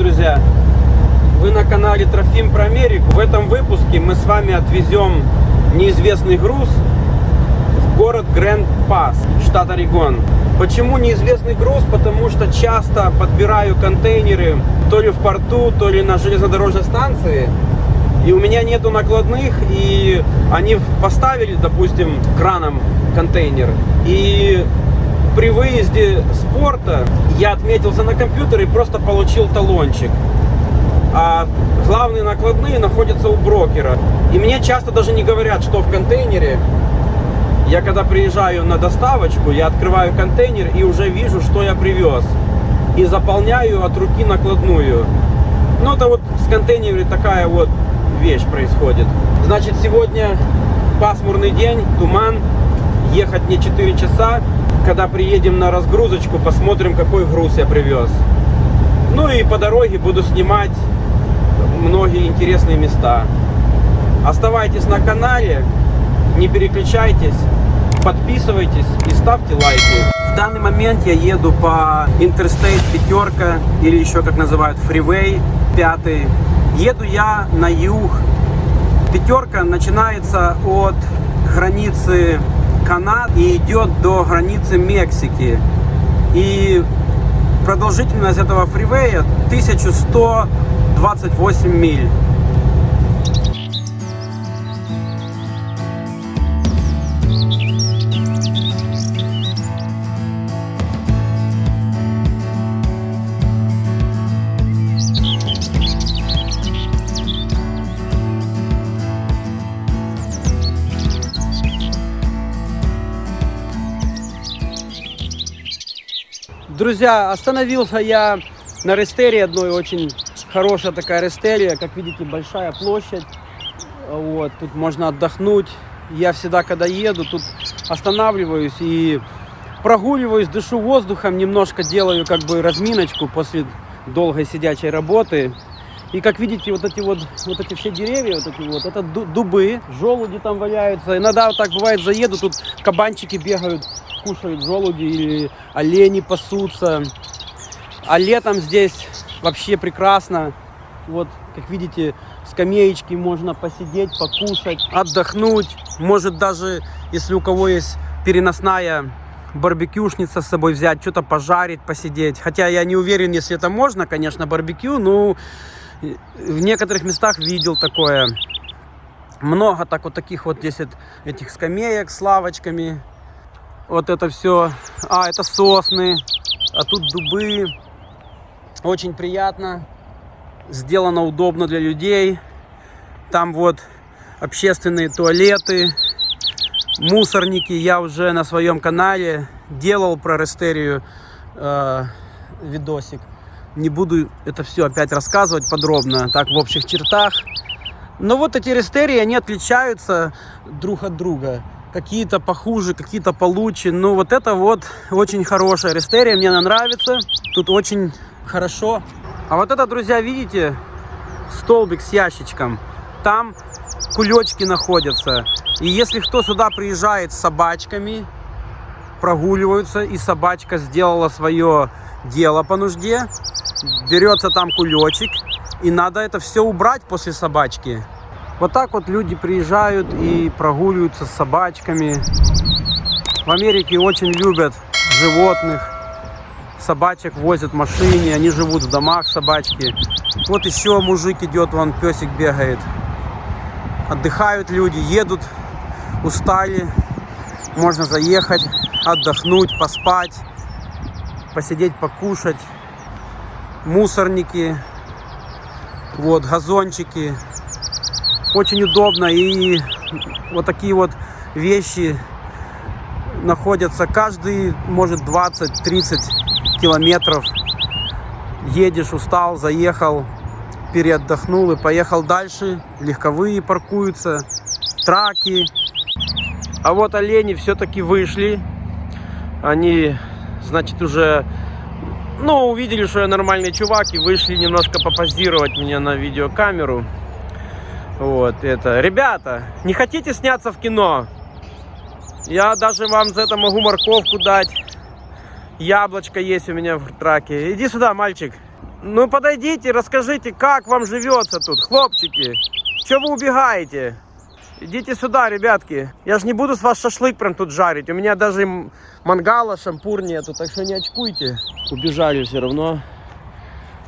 друзья! Вы на канале Трофим про Америку. В этом выпуске мы с вами отвезем неизвестный груз в город Гранд-Пас, штат Орегон. Почему неизвестный груз? Потому что часто подбираю контейнеры то ли в порту, то ли на железнодорожной станции. И у меня нету накладных, и они поставили, допустим, краном контейнер. И при выезде с порта я отметился на компьютере и просто получил талончик. А главные накладные находятся у брокера. И мне часто даже не говорят, что в контейнере. Я когда приезжаю на доставочку, я открываю контейнер и уже вижу, что я привез. И заполняю от руки накладную. Ну, это вот с контейнерами такая вот вещь происходит. Значит, сегодня пасмурный день, туман. Ехать мне 4 часа. Когда приедем на разгрузочку, посмотрим, какой груз я привез. Ну и по дороге буду снимать многие интересные места. Оставайтесь на канале, не переключайтесь, подписывайтесь и ставьте лайки. В данный момент я еду по Interstate 5, или еще как называют Freeway 5. Еду я на юг. 5 начинается от границы Канады и идет до границы Мексики. И продолжительность этого фривея 1128 миль. Друзья, остановился я на рестерии одной, очень хорошая такая рестерия, как видите, большая площадь, вот, тут можно отдохнуть. Я всегда, когда еду, тут останавливаюсь и прогуливаюсь, дышу воздухом, немножко делаю как бы разминочку после долгой сидячей работы. И как видите, вот эти все деревья, это дубы, желуди там валяются. Иногда вот так бывает, заеду, тут кабанчики бегают, кушают желуди, или олени пасутся. А летом здесь вообще прекрасно. Вот, как видите, скамеечки, можно посидеть, покушать, отдохнуть. Может даже, если у кого есть переносная барбекюшница с собой взять, что-то пожарить, посидеть. Хотя я не уверен, если это можно, конечно, барбекю, но в некоторых местах видел такое. Много так вот таких вот здесь этих скамеек с лавочками. Вот это все. Это сосны, а тут дубы. Очень приятно. Сделано удобно для людей. Там вот общественные туалеты, мусорники. Я уже на своем канале делал про рестерию видосик. Не буду это все опять рассказывать подробно, так в общих чертах. Но вот эти рестерии, они отличаются друг от друга. Какие-то похуже, какие-то получше. Но вот это вот очень хорошая рестерия, мне она нравится. Тут очень хорошо. А вот это, друзья, видите, столбик с ящичком. Там кулечки находятся. И если кто сюда приезжает с собачками, прогуливаются, и собачка сделала свое дело по нужде, берется там кулечек, и надо это все убрать после собачки. Вот так вот люди приезжают и прогуливаются с собачками. В Америке очень любят животных. Собачек возят в машине, они живут в домах, собачки. Вот еще мужик идет, вон песик бегает. Отдыхают люди, едут, устали. Можно заехать, отдохнуть, поспать, посидеть, покушать. Мусорники, вот газончики. Очень удобно, и вот такие вот вещи находятся каждый, может, 20-30 километров. Едешь, устал, заехал, переотдохнул и поехал дальше. Легковые паркуются, траки. А вот олени все-таки вышли. Они, значит, уже увидели, что я нормальный чувак, и вышли немножко попозировать меня на видеокамеру. Вот это. Ребята, не хотите сняться в кино? Я даже вам за это могу морковку дать. Яблочко есть у меня в траке. Иди сюда, мальчик. Ну подойдите, расскажите, как вам живется тут, хлопчики. Чего вы убегаете? Идите сюда, ребятки. Я же не буду с вас шашлык прям тут жарить. У меня даже мангала, шампур нету, так что не очкуйте. Убежали все равно.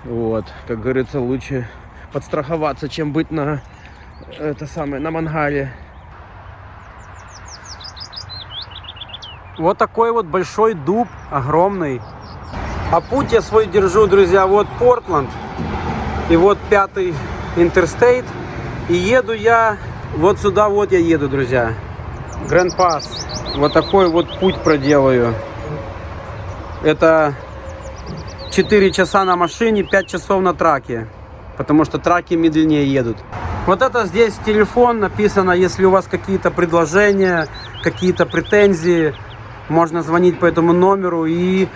Вот, как говорится, лучше подстраховаться, чем быть на на мангале. Вот такой вот большой дуб, огромный. А путь я свой держу, друзья, вот Портленд. И вот 5-й Интерстейт. И еду я, вот сюда вот я еду, друзья. Грэнд Пасс. Вот такой вот путь проделаю. Это 4 часа на машине, 5 часов на траке. Потому что траки медленнее едут. Вот это здесь телефон, написано, если у вас какие-то предложения, какие-то претензии, можно звонить по этому номеру и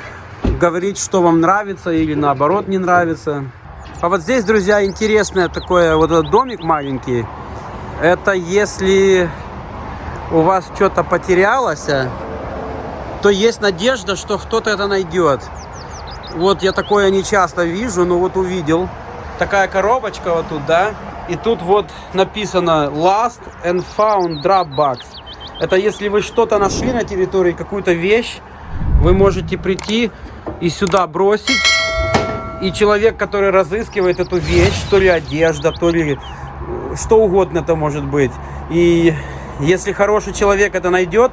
говорить, что вам нравится или наоборот не нравится. А вот здесь, друзья, интересное такое, вот этот домик маленький. Это если у вас что-то потерялось, то есть надежда, что кто-то это найдет. Вот я такое не часто вижу, но вот увидел. Такая коробочка вот тут, да. И тут вот написано Lost and Found Drop Box. Это если вы что-то нашли на территории, какую-то вещь, вы можете прийти и сюда бросить. И человек, который разыскивает эту вещь, то ли одежда, то ли что угодно это может быть. И если хороший человек это найдет,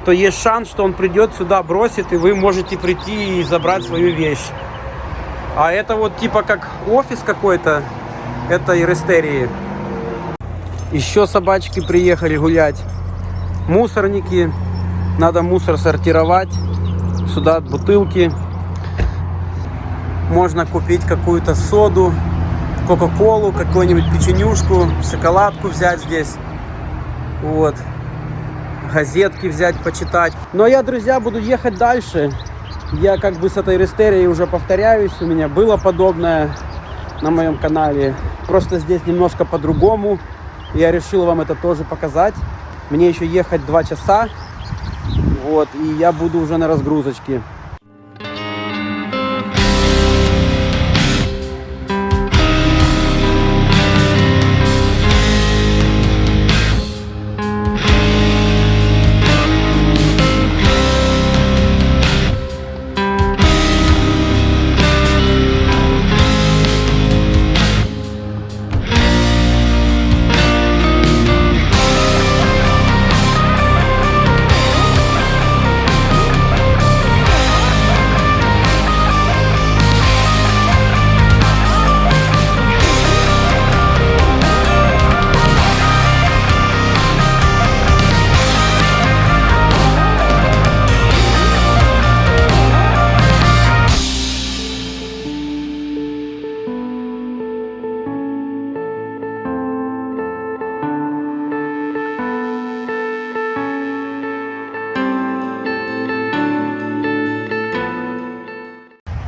то есть шанс, что он придет сюда, бросит, и вы можете прийти и забрать свою вещь. А это вот типа как офис какой-то этой рестерии. Еще собачки приехали гулять. Мусорники. Надо мусор сортировать. Сюда бутылки. Можно купить какую-то соду, кока-колу, какую-нибудь печенюшку, шоколадку взять здесь. Вот. Газетки взять, почитать. Но я, друзья, буду ехать дальше. Я как бы с этой рестерией уже повторяюсь. У меня было подобное на моем канале. Просто здесь немножко по-другому. Я решил вам это тоже показать. Мне еще ехать 2 часа. Вот. И я буду уже на разгрузочке.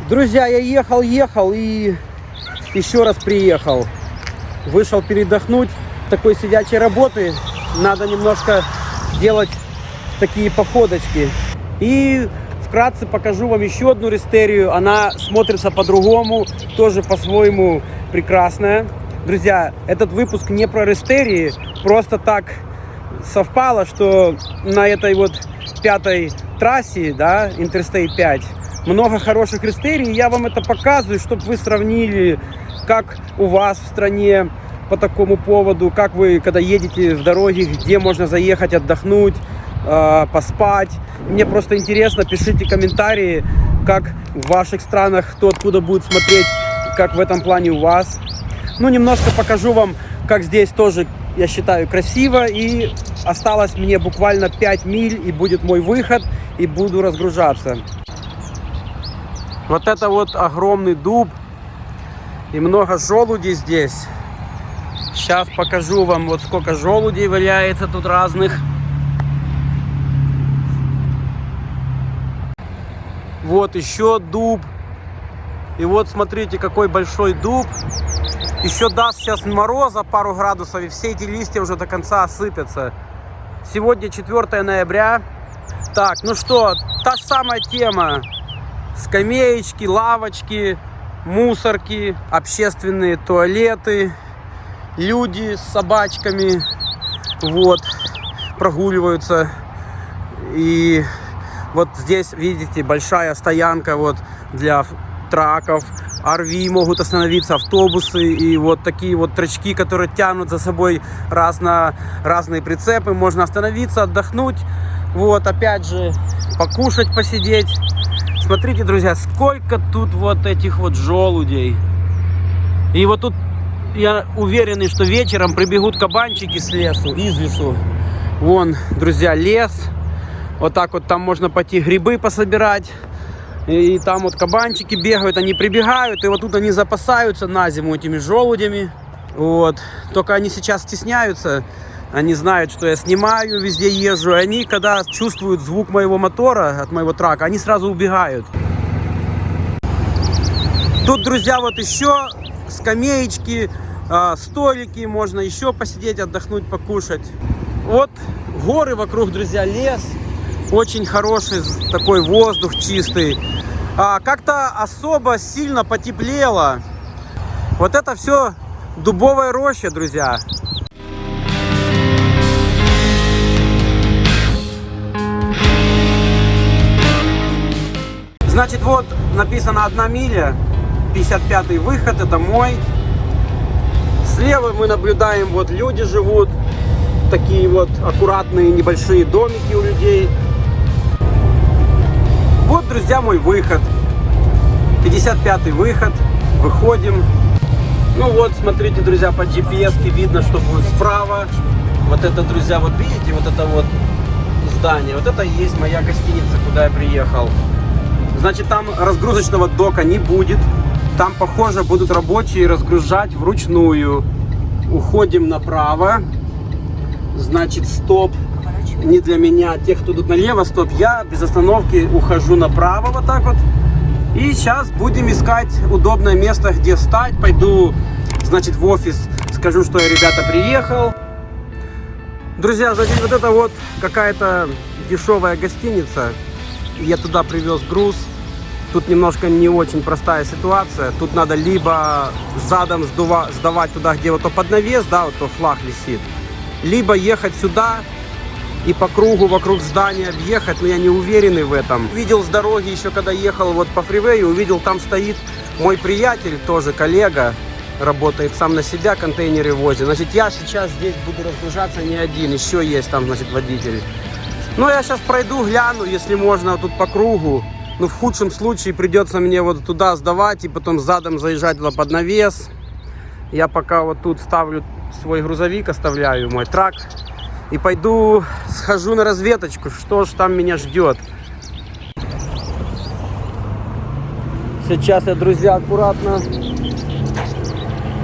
Друзья, я ехал и еще раз приехал. Вышел передохнуть. Такой сидячей работы надо немножко делать такие походочки. И вкратце покажу вам еще одну рестерию. Она смотрится по-другому, тоже по-своему прекрасная. Друзья, этот выпуск не про рестерии. Просто так совпало, что на этой вот 5-й трассе, да, Interstate 5, много хороших рестерий. Я вам это показываю, чтобы вы сравнили, как у вас в стране по такому поводу, как вы, когда едете в дороге, где можно заехать, отдохнуть, поспать. Мне просто интересно, пишите комментарии, как в ваших странах, кто откуда будет смотреть, как в этом плане у вас. Ну, немножко покажу вам, как здесь тоже, я считаю, красиво. И осталось мне буквально 5 миль, и будет мой выход, и буду разгружаться. Вот это вот огромный дуб и много желудей здесь. Сейчас покажу вам, вот сколько желудей валяется тут разных. Вот еще дуб. И вот смотрите, какой большой дуб. Еще даст сейчас мороза пару градусов, и все эти листья уже до конца осыпятся. Сегодня 4 ноября. Так, ну что, та самая тема. Скамеечки, лавочки, мусорки, общественные туалеты, люди с собачками вот прогуливаются. И вот здесь, видите, большая стоянка вот для траков, RV могут остановиться, автобусы и вот такие вот трачки, которые тянут за собой разные прицепы. Можно остановиться, отдохнуть, вот опять же покушать, посидеть. Смотрите, друзья, сколько тут вот этих вот желудей. И вот тут я уверен, что вечером прибегут кабанчики из лесу. Вон, друзья, лес. Вот так вот там можно пойти грибы пособирать. И там вот кабанчики бегают, они прибегают. И вот тут они запасаются на зиму этими желудями. Вот. Только они сейчас стесняются. Они знают, что я снимаю, везде езжу. И они, когда чувствуют звук моего мотора, от моего трака, они сразу убегают. Тут, друзья, вот еще скамеечки, столики. Можно еще посидеть, отдохнуть, покушать. Вот горы вокруг, друзья, лес. Очень хороший такой воздух чистый. Как-то особо сильно потеплело. Вот это все дубовая роща, друзья. Значит, вот написано 1 миля, 55-й выход, это мой. Слева мы наблюдаем, вот люди живут. Такие вот аккуратные небольшие домики у людей. Вот, друзья, мой выход. 55-й выход. Выходим. Ну вот, смотрите, друзья, по GPS-ке видно, что будет справа. Вот это, друзья, вот видите, вот это вот здание. Вот это и есть моя гостиница, куда я приехал. Значит, там разгрузочного дока не будет. Там, похоже, будут рабочие разгружать вручную. Уходим направо. Значит, стоп. Не для меня, тех, кто идут налево, стоп. Я без остановки ухожу направо вот так вот. И сейчас будем искать удобное место, где встать. Пойду, значит, в офис, скажу, что я, ребята, приехал. Друзья, значит, вот это вот какая-то дешевая гостиница. Я туда привез груз. Тут немножко не очень простая ситуация. Тут надо либо задом сдавать туда, где вот то под навес, да, вот то флаг висит. Либо ехать сюда и по кругу вокруг здания объехать, но я не уверенный в этом. Видел с дороги еще, когда ехал вот по фривею, увидел, там стоит мой приятель, тоже коллега, работает сам на себя, контейнеры возит. Значит, я сейчас здесь буду разгружаться не один, еще есть там, значит, водитель. Ну, я сейчас пройду, гляну, если можно, вот тут по кругу. Ну, в худшем случае придется мне вот туда сдавать и потом задом заезжать туда под навес. Я пока вот тут ставлю свой грузовик, оставляю мой трак. И пойду схожу на разведочку, что ж там меня ждет. Сейчас я, друзья, аккуратно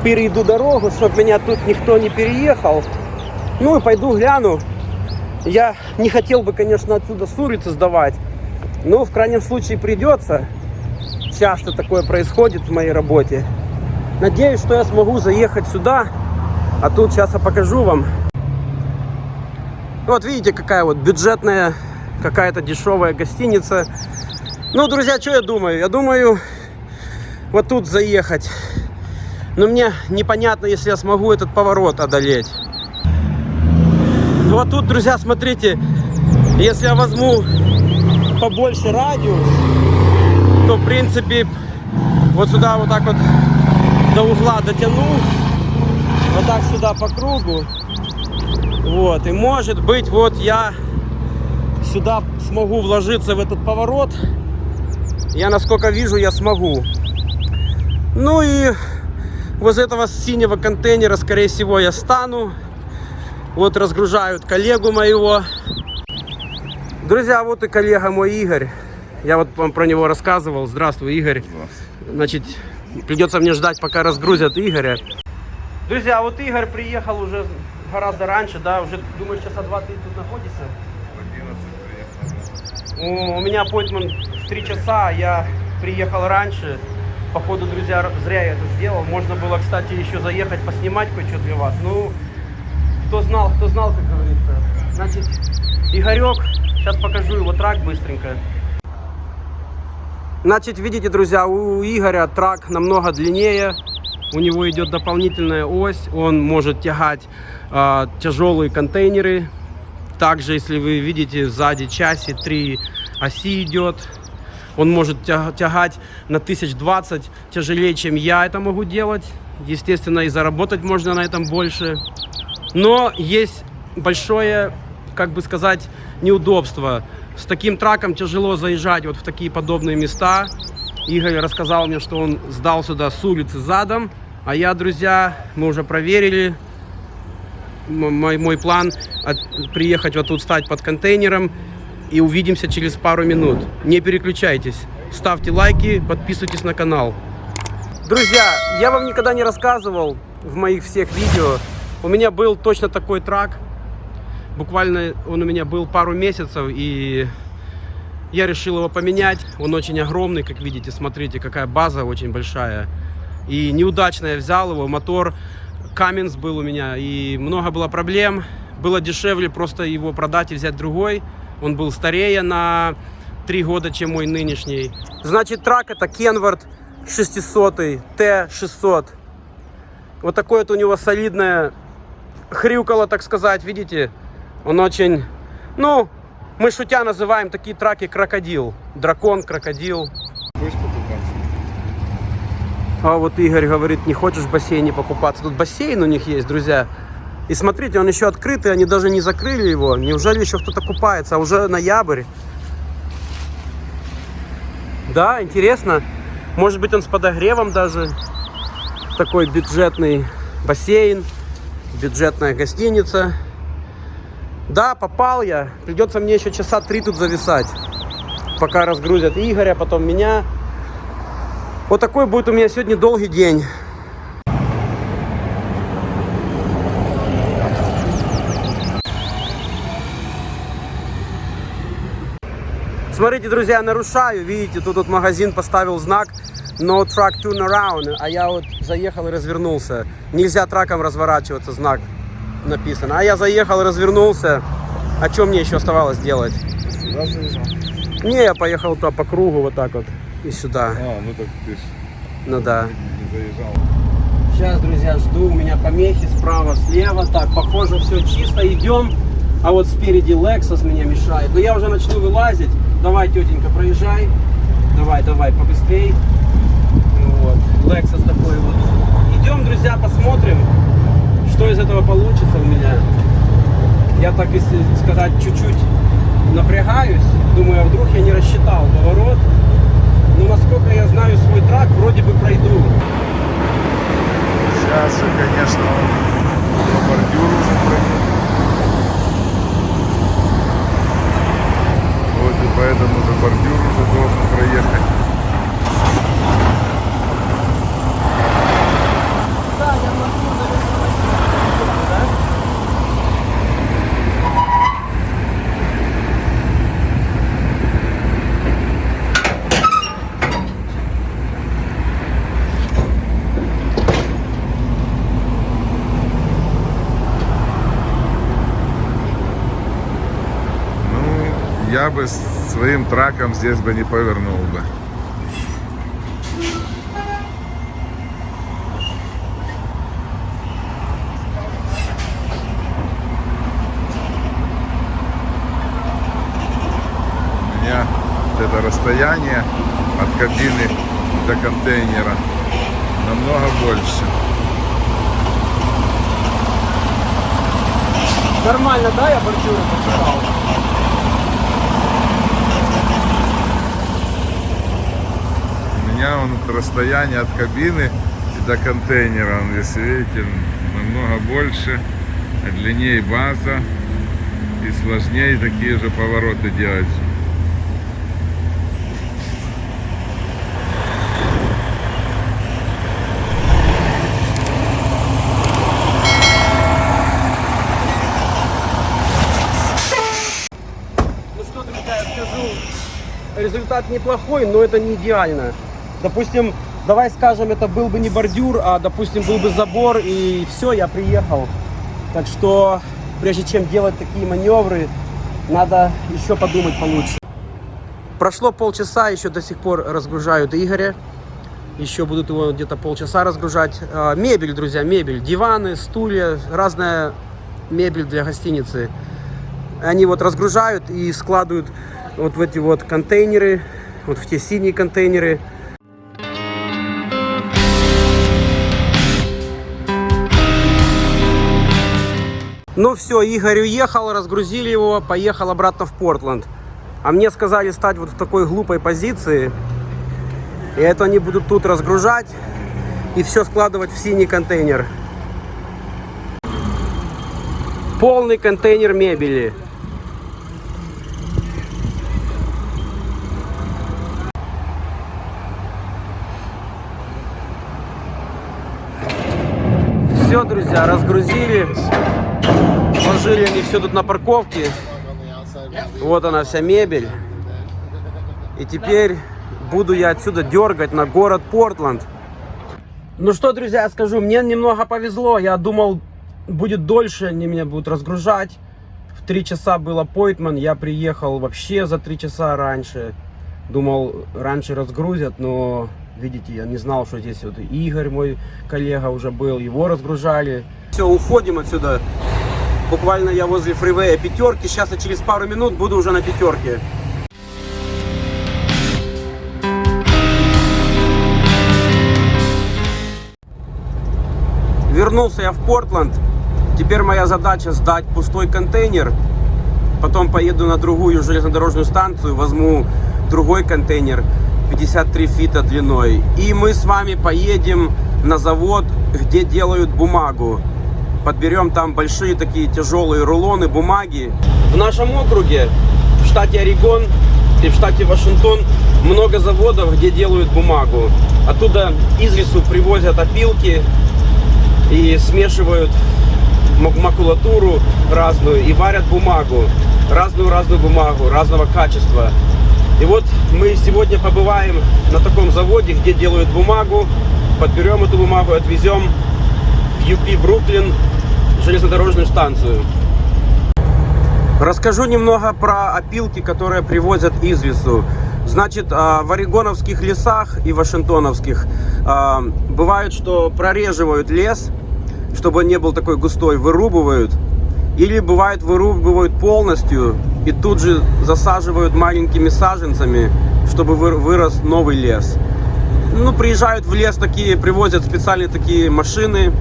перейду дорогу, чтобы меня тут никто не переехал. Ну и пойду гляну. Я не хотел бы, конечно, отсюда с улицы сдавать. Но в крайнем случае придется. Часто такое происходит в моей работе. Надеюсь, что я смогу заехать сюда. А тут сейчас я покажу вам. Вот видите, какая вот бюджетная, какая-то дешевая гостиница. Ну, друзья, что я думаю? Я думаю, вот тут заехать. Но мне непонятно, если я смогу этот поворот одолеть. Вот тут, друзья, смотрите, если я возьму побольше радиус, то, в принципе, вот сюда вот так вот до угла дотяну. Вот так сюда по кругу. Вот, и может быть, вот я сюда смогу вложиться в этот поворот. Я, насколько вижу, я смогу. Ну и возле этого синего контейнера, скорее всего, я стану. Вот разгружают коллегу моего. Друзья, вот и коллега мой Игорь. Я вот вам про него рассказывал. Здравствуй, Игорь. Значит, придется мне ждать, пока разгрузят Игоря. Друзья, вот Игорь приехал уже гораздо раньше, да, уже, думаю, часа 2 ты тут находишься? В 11 приехал. У меня аппоинтмент в 3 часа, я приехал раньше. Походу, друзья, зря я это сделал. Можно было, кстати, еще заехать, поснимать кое-что для вас. Ну, кто знал, как говорится. Значит, Игорек, сейчас покажу его трак быстренько. Значит, видите, друзья, у Игоря трак намного длиннее. У него идет дополнительная ось. Он может тягать тяжелые контейнеры. Также, если вы видите, сзади часи 3 оси идет. Он может тягать на 1020 тяжелее, чем я это могу делать. Естественно, и заработать можно на этом больше. Но есть большое, как бы сказать, неудобство. С таким траком тяжело заезжать вот в такие подобные места. Игорь рассказал мне, что он сдал сюда с улицы задом. А я, друзья, мы уже проверили. Мой план приехать вот тут, стать под контейнером. И увидимся через пару минут. Не переключайтесь. Ставьте лайки, подписывайтесь на канал. Друзья, я вам никогда не рассказывал в моих всех видео. У меня был точно такой трак. Буквально он у меня был пару месяцев, и я решил его поменять. Он очень огромный, как видите, смотрите, какая база очень большая. И неудачно я взял его, мотор Cummins был у меня, и много было проблем. Было дешевле просто его продать и взять другой. Он был старее на 3 года, чем мой нынешний. Значит, трак это Kenworth 600, T600. Вот такое вот у него солидное хрюкало, так сказать, видите? Он очень, ну, мы шутя называем такие траки крокодил. Дракон, крокодил. А вот Игорь говорит, не хочешь в бассейне покупаться? Тут бассейн у них есть, друзья. И смотрите, он еще открытый, они даже не закрыли его. Неужели еще кто-то купается? А уже ноябрь. Да, интересно. Может быть, он с подогревом даже. Такой бюджетный бассейн, бюджетная гостиница. Да, попал я. Придется мне еще часа 3 тут зависать, пока разгрузят Игоря, потом меня. Вот такой будет у меня сегодня долгий день. Смотрите, друзья, нарушаю. Видите, тут магазин поставил знак No Truck Turnaround. А я вот заехал и развернулся. Нельзя траком разворачиваться, знак написано. А я заехал и развернулся. А что мне еще оставалось делать? Сюда заезжал? Не, я поехал туда по кругу вот так вот и сюда. А, ну так ты ж Ну да. не заезжал. Сейчас, друзья, жду. У меня помехи справа, слева. Так, похоже, все чисто. Идем. А вот спереди Lexus меня мешает. Но я уже начну вылазить. Давай, тетенька, проезжай. Давай, побыстрей. Вот. Lexus такой вот. Идем, друзья, посмотрим, что из этого получится у меня. Я так, если сказать, чуть-чуть напрягаюсь. Думаю, а вдруг я не рассчитал поворот. Но насколько я знаю свой трак, вроде бы пройду. Сейчас же, конечно, по бордюру уже пройдет. Вот и поэтому за бордюр уже должен проехать. Да, я могу, да? Я бы своим траком здесь бы не повернул бы. У меня вот это расстояние от кабины до контейнера намного больше. Нормально, да, я бордюры почитал? У меня расстояние от кабины до контейнера, если видите, намного больше, длиннее база и сложнее такие же повороты делать. Ну что, друзья, я скажу, результат неплохой, но это не идеально. Допустим, давай скажем, это был бы не бордюр, а, допустим, был бы забор, и все, я приехал. Так что, прежде чем делать такие маневры, надо еще подумать получше. Прошло полчаса, еще до сих пор разгружают Игоря. Еще будут его где-то полчаса разгружать. Мебель, друзья, мебель. Диваны, стулья, разная мебель для гостиницы. Они вот разгружают и складывают вот в эти вот контейнеры, вот в те синие контейнеры. Ну все, Игорь уехал, разгрузили его, поехал обратно в Портленд. А мне сказали стать вот в такой глупой позиции. И это они будут тут разгружать и все складывать в синий контейнер. Полный контейнер мебели. Все, друзья, разгрузили. Сложили они все тут на парковке. Вот она вся мебель. И теперь буду я отсюда дергать на город Портленд. Ну что, друзья, я скажу, мне немного повезло. Я думал, будет дольше, они меня будут разгружать. В 3 часа был аппоинтмент, я приехал вообще за 3 часа раньше. Думал, раньше разгрузят, но, видите, я не знал, что здесь вот Игорь, мой коллега, уже был, его разгружали. Все, уходим отсюда. Буквально я возле фривея Пятерки. Сейчас я через пару минут буду уже на Пятерке. Вернулся я в Портленд. Теперь моя задача сдать пустой контейнер. Потом поеду на другую железнодорожную станцию, возьму другой контейнер 53 фита длиной. И мы с вами поедем на завод, где делают бумагу. Подберем там большие такие тяжелые рулоны бумаги. В нашем округе, в штате Орегон и в штате Вашингтон, много заводов, где делают бумагу. Оттуда из лесу привозят опилки и смешивают макулатуру разную и варят бумагу. Разную бумагу, разного качества. И вот мы сегодня побываем на таком заводе, где делают бумагу. Подберем эту бумагу, отвезем в UP Бруклин, железнодорожную станцию. Расскажу немного про опилки, которые привозят из лесу. Значит, в орегоновских лесах и вашингтоновских бывает, что прореживают лес, чтобы он не был такой густой, вырубывают. Или бывает, вырубывают полностью и тут же засаживают маленькими саженцами, чтобы вырос новый лес. Ну, приезжают в лес такие, привозят специальные такие машины,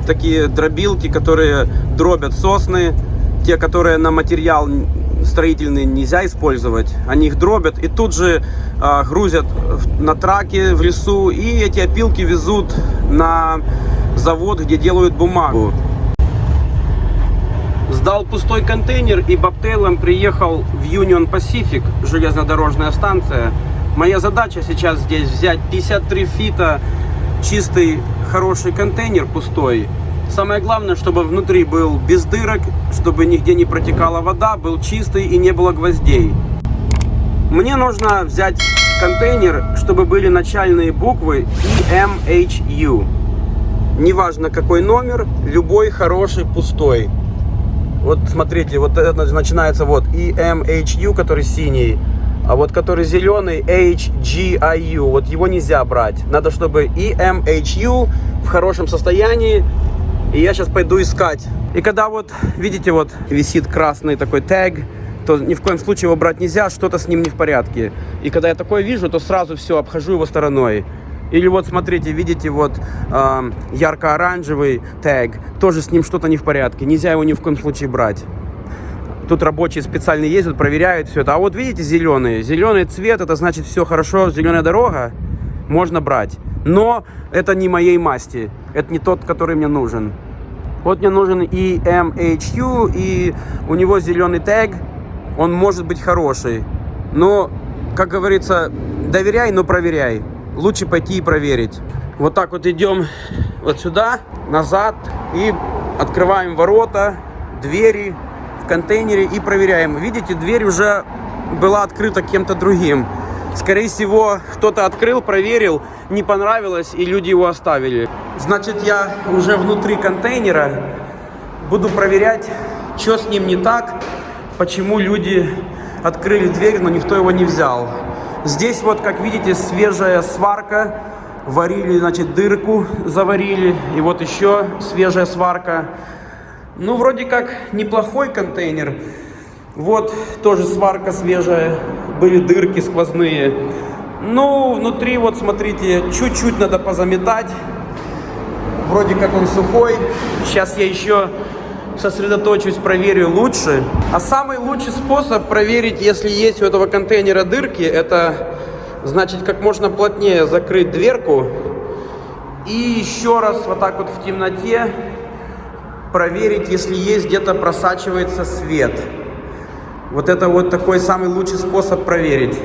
такие дробилки, которые дробят сосны, те, которые на материал строительный нельзя использовать, они их дробят и тут же грузят на траке в лесу, и эти опилки везут на завод, где делают бумагу. Сдал пустой контейнер и бобтейлом приехал в Union Pacific, железнодорожная станция. Моя задача сейчас здесь взять 53 фита чистый хороший контейнер пустой. Самое главное, чтобы внутри был без дырок, чтобы нигде не протекала вода, был чистый и не было гвоздей. Мне нужно взять контейнер, чтобы были начальные буквы EMHU. Неважно какой номер, любой хороший пустой. Вот смотрите, вот это начинается вот EMHU, который синий, а вот который зеленый HGIU, вот его нельзя брать. Надо, чтобы EMHU в хорошем состоянии. И я сейчас пойду искать. И когда вот, видите, вот висит красный такой тег, то ни в коем случае его брать нельзя, что-то с ним не в порядке. И когда я такое вижу, то сразу все, обхожу его стороной. Или вот смотрите, видите, вот ярко-оранжевый тег, тоже с ним что-то не в порядке. Нельзя его ни в коем случае брать. Тут рабочие специально ездят, проверяют все это. А вот видите, зеленый цвет, это значит все хорошо, зеленая дорога, можно брать. Но это не моей масти, это не тот, который мне нужен. Вот мне нужен EMHU, и у него зеленый тег, он может быть хороший. Но, как говорится, доверяй, но проверяй. Лучше пойти и проверить. Вот так вот идем вот сюда, назад, и открываем ворота, двери в контейнере и проверяем. Видите, дверь уже была открыта кем-то другим. Скорее всего, кто-то открыл, проверил, не понравилось, и люди его оставили. Значит, я уже внутри контейнера буду проверять, что с ним не так, почему люди открыли дверь, но никто его не взял. Здесь вот, как видите, свежая сварка. Варили, значит, дырку заварили. И вот еще свежая сварка. Ну, вроде как неплохой контейнер. Вот тоже сварка свежая. Были дырки сквозные. Ну, внутри, вот смотрите, чуть-чуть надо позаметать. Вроде как он сухой. Сейчас я еще сосредоточусь, проверю лучше. А самый лучший способ проверить, если есть у этого контейнера дырки, это, значит, как можно плотнее закрыть дверку. И еще раз вот так вот в темноте проверить, если есть где-то просачивается свет. Вот это вот такой самый лучший способ проверить.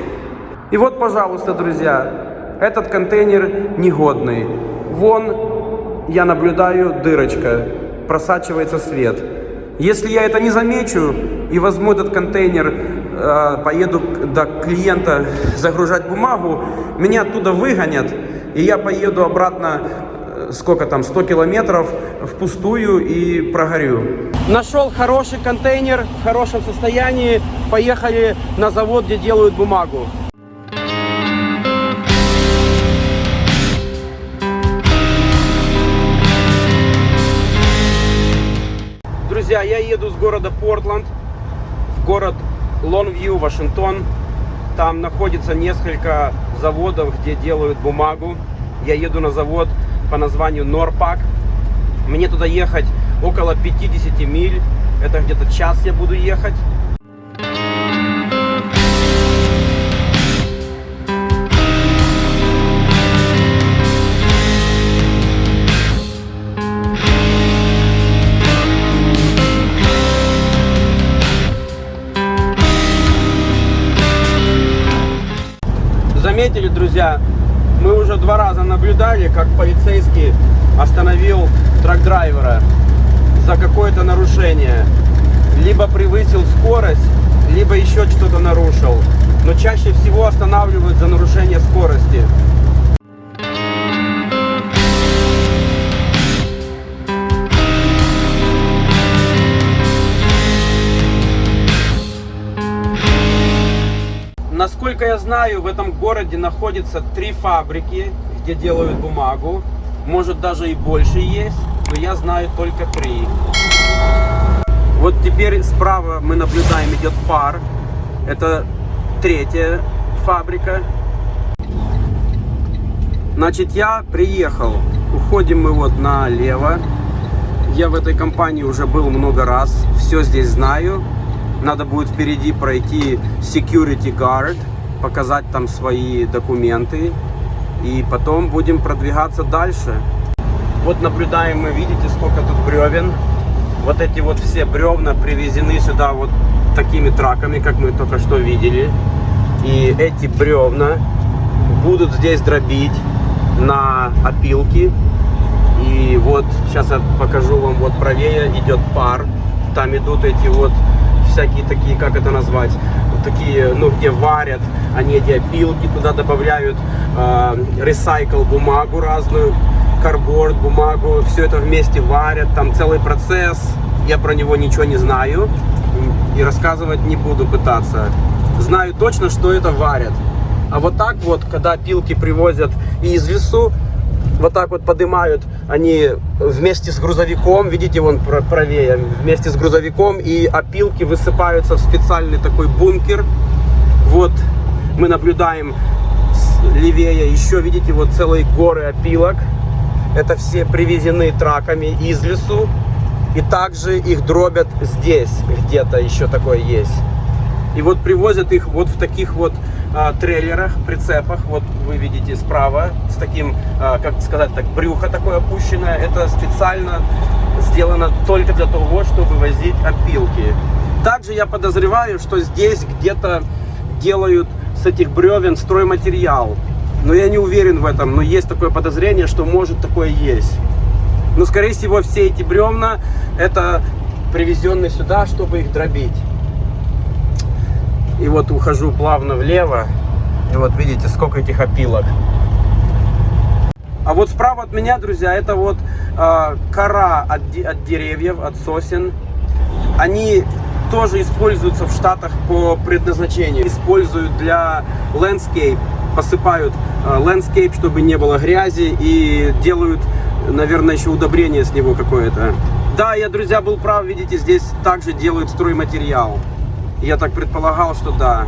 И вот, пожалуйста, друзья, этот контейнер негодный. Вон, я наблюдаю, дырочка, просачивается свет. Если я это не замечу и возьму этот контейнер, поеду до клиента загружать бумагу, меня оттуда выгонят, и я поеду обратно, сколько там, 100 километров впустую и прогорю. Нашел хороший контейнер в хорошем состоянии, поехали на завод, где делают бумагу. Друзья, я еду с города Портленд в город Лонгвью, Вашингтон. Там находится несколько заводов, где делают бумагу. Я еду на завод по названию Норпак. Мне туда ехать около 50 миль. Это где-то час я буду ехать. Заметили, друзья, мы уже 2 раза наблюдали, как полицейский остановил трак-драйвера за какое-то нарушение. Либо превысил скорость, либо еще что-то нарушил. Но чаще всего останавливают за нарушение скорости. Насколько я знаю, в этом городе находится 3 фабрики, где делают бумагу. Может, даже и больше есть, но я знаю только 3. Вот теперь справа мы наблюдаем, идет пар. Это 3-я фабрика. Значит, я приехал. Уходим мы вот налево. Я в этой компании уже был много раз. Все здесь знаю. Надо будет впереди пройти security guard, показать там свои документы. И потом будем продвигаться дальше. Вот наблюдаем мы, видите, сколько тут бревен. Вот эти вот все бревна привезены сюда вот такими траками, как мы только что видели. И эти бревна будут здесь дробить на опилки. И вот сейчас я покажу вам, вот правее идет пар. Там идут эти вот всякие такие, как это назвать, вот такие, ну, где варят, они эти опилки, туда добавляют ресайкл бумагу разную, карборд бумагу, все это вместе варят, там целый процесс, я про него ничего не знаю и рассказывать не буду пытаться. Знаю точно, что это варят. А вот так вот, когда опилки привозят из лесу, вот так вот поднимают они вместе с грузовиком, видите, вон правее, вместе с грузовиком, и опилки высыпаются в специальный такой бункер. Вот мы наблюдаем левее еще, видите, вот целые горы опилок. Это все привезены траками из лесу, и также их дробят здесь, где-то еще такое есть. И вот привозят их вот в таких вот трейлерах, прицепах, вот вы видите справа, с таким, как сказать так, брюхо такое опущенное. Это специально сделано только для того, чтобы возить опилки. Также я подозреваю, что здесь где-то делают с этих бревен стройматериал. Но я не уверен в этом, но есть такое подозрение, что может такое есть. Но скорее всего все эти бревна это привезенные сюда, чтобы их дробить. И вот ухожу плавно влево. И вот видите, сколько этих опилок. А вот справа от меня, друзья, это вот кора от деревьев, от сосен. Они тоже используются в Штатах по предназначению. Используют для landscape, посыпают landscape, чтобы не было грязи, и делают, наверное, еще удобрение с него какое-то. Да, я, друзья, был прав, видите, здесь также делают стройматериал. Я так предполагал, что да.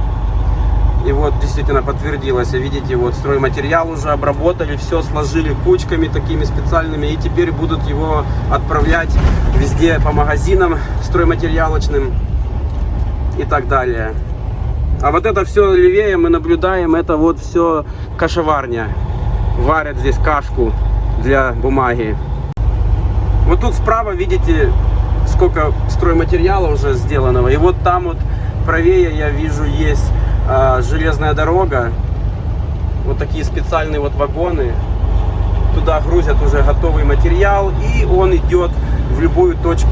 И вот действительно подтвердилось, видите, вот стройматериал уже обработали, все сложили кучками такими специальными, и теперь будут его отправлять везде по магазинам стройматериалочным и так далее. А вот это все левее мы наблюдаем, это вот все кашеварня. Варят здесь кашку для бумаги. Вот тут справа видите, сколько стройматериала уже сделанного. И вот там вот правее я вижу есть железная дорога. Вот такие специальные вот вагоны. Туда грузят уже готовый материал, и он идет в любую точку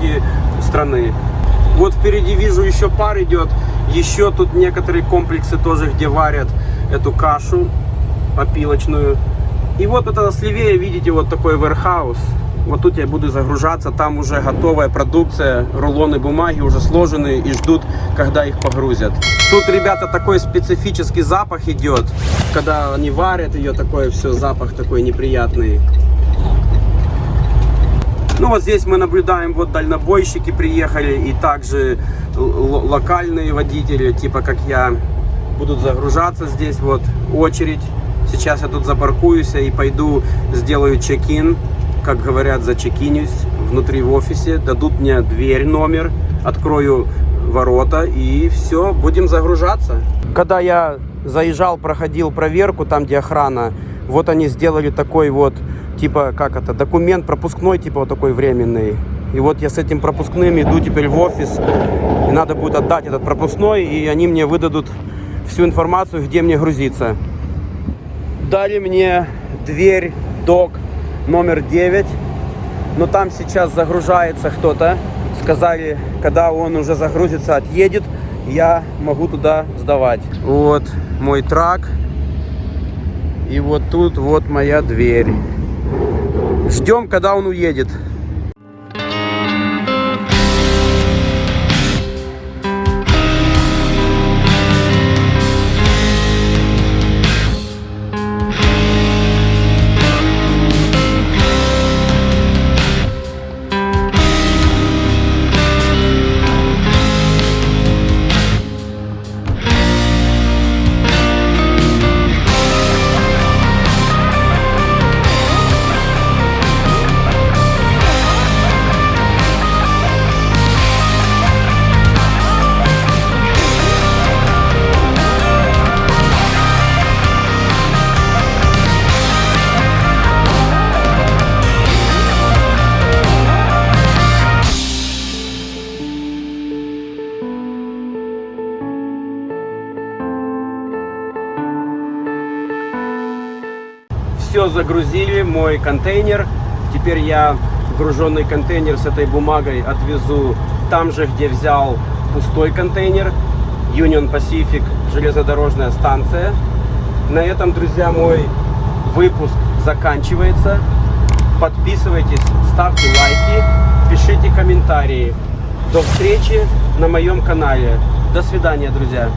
страны. Вот впереди вижу еще пар идет. Еще тут некоторые комплексы тоже, где варят эту кашу опилочную. И вот это слевее видите вот такой warehouse. Вот тут я буду загружаться, там уже готовая продукция, рулоны бумаги уже сложены и ждут, когда их погрузят. Тут, ребята, такой специфический запах идет, когда они варят ее, такой все, запах такой неприятный. Ну вот здесь мы наблюдаем, вот дальнобойщики приехали, и также локальные водители, типа как я, будут загружаться здесь, вот очередь. Сейчас я тут запаркуюсь и пойду сделаю чек-ин. Как говорят, зачекинюсь внутри в офисе, дадут мне дверь, номер, открою ворота и все, будем загружаться. Когда я заезжал, проходил проверку, там где охрана, вот они сделали такой вот, типа, как это, документ пропускной, типа вот такой временный. И вот я с этим пропускным иду теперь в офис, и надо будет отдать этот пропускной, и они мне выдадут всю информацию, где мне грузиться. Дали мне дверь, док, номер 9, но там сейчас загружается кто-то. Сказали, когда он уже загрузится, отъедет, я могу туда сдавать. Вот мой трак. И вот тут вот моя дверь. Ждем, когда он уедет. Все загрузили, мой контейнер. Теперь я груженный контейнер с этой бумагой отвезу там же, где взял пустой контейнер. Union Pacific, железнодорожная станция. На этом, друзья, мой выпуск заканчивается. Подписывайтесь, ставьте лайки, пишите комментарии. До встречи на моем канале. До свидания, друзья.